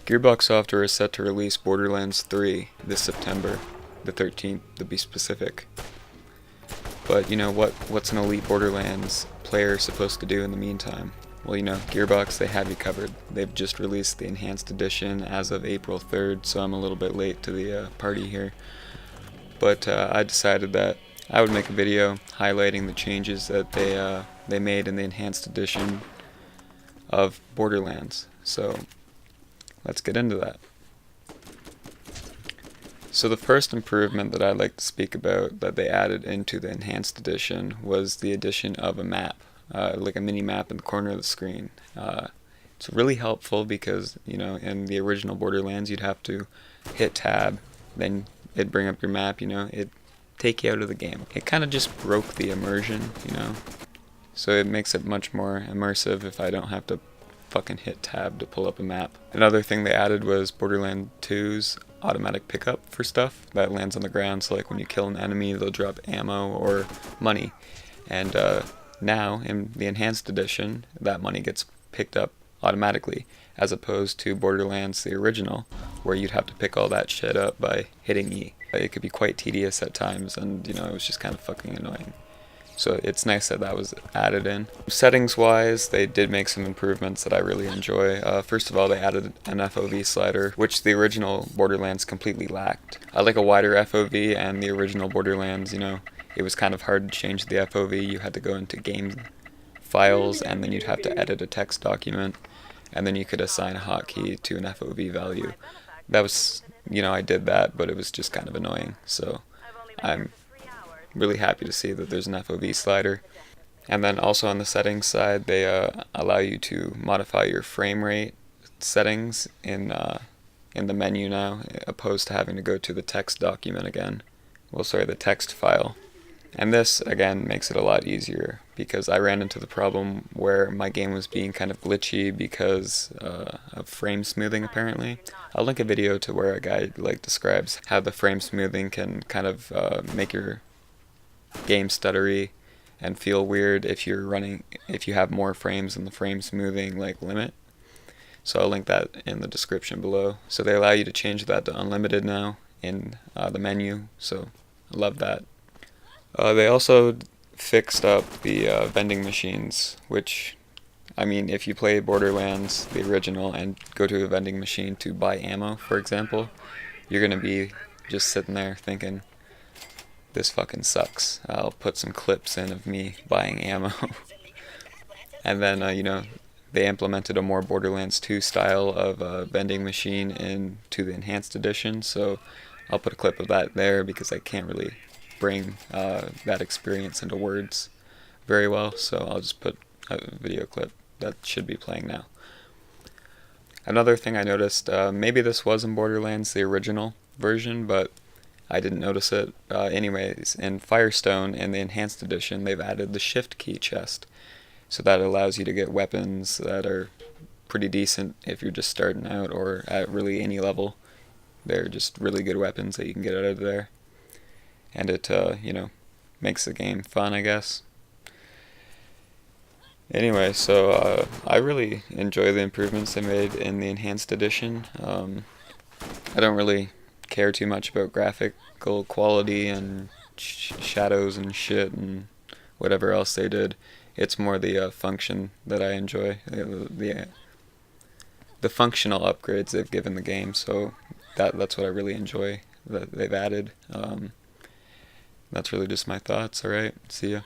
Gearbox Software is set to release Borderlands 3 this September, the 13th to be specific. But you know what's an elite Borderlands player supposed to do in the meantime? Well, you know, Gearbox, they have you covered. They've just released the Enhanced Edition as of April 3rd, so I'm a little bit late to the party here. But I decided that I would make a video highlighting the changes that they made in the Enhanced Edition of Borderlands. So let's get into that. So the first improvement that I'd like to speak about that they added into the Enhanced Edition was the addition of a map, like a mini map in the corner of the screen. It's really helpful because, you know, in the original Borderlands you'd have to hit tab, then it'd bring up your map, you know, it'd take you out of the game. It kind of just broke the immersion, you know, so it makes it much more immersive if I don't have to fucking hit tab to pull up a map. Another thing they added was Borderlands 2's automatic pickup for stuff that lands on the ground, so like when you kill an enemy they'll drop ammo or money, and now in the Enhanced Edition that money gets picked up automatically, as opposed to Borderlands the original where you'd have to pick all that shit up by hitting E. It could be quite tedious at times, and you know, it was just kind of fucking annoying. So it's nice that that was added in. Settings wise, they did make some improvements that I really enjoy. First of all, they added an FOV slider, which the original Borderlands completely lacked. I like a wider FOV, and the original Borderlands, you know, it was kind of hard to change the FOV. You had to go into game files, and then you'd have to edit a text document, and then you could assign a hotkey to an FOV value. That was, you know, I did that, but it was just kind of annoying. So I'm really happy to see that there's an FOV slider. And then also on the settings side, they allow you to modify your frame rate settings in the menu now, opposed to having to go to the text document again. Well, sorry, the text file. And this, again, makes it a lot easier, because I ran into the problem where my game was being kind of glitchy because of frame smoothing, apparently. I'll link a video to where a guy describes how the frame smoothing can kind of make your game stuttery and feel weird if you have more frames than the frame smoothing limit. So I'll link that in the description below. So they allow you to change that to unlimited now in the menu, so I love that. They also fixed up the vending machines, which, I mean, if you play Borderlands the original and go to a vending machine to buy ammo, for example, you're gonna be just sitting there thinking, this fucking sucks. I'll put some clips in of me buying ammo. And then, you know, they implemented a more Borderlands 2 style of vending machine into the Enhanced Edition, so I'll put a clip of that there because I can't really bring that experience into words very well, so I'll just put a video clip that should be playing now. Another thing I noticed, maybe this was in Borderlands the original version, but I didn't notice it. Anyways, in Firestone, in the Enhanced Edition, they've added the shift key chest. So that allows you to get weapons that are pretty decent if you're just starting out or at really any level. They're just really good weapons that you can get out of there. And it, you know, makes the game fun, I guess. Anyway, so I really enjoy the improvements they made in the Enhanced Edition. I don't really care too much about graphical quality and shadows and shit and whatever else they did. It's more the function that I enjoy, the functional upgrades they've given the game. So that's what I really enjoy that they've added. That's really just my thoughts. Alright, see ya.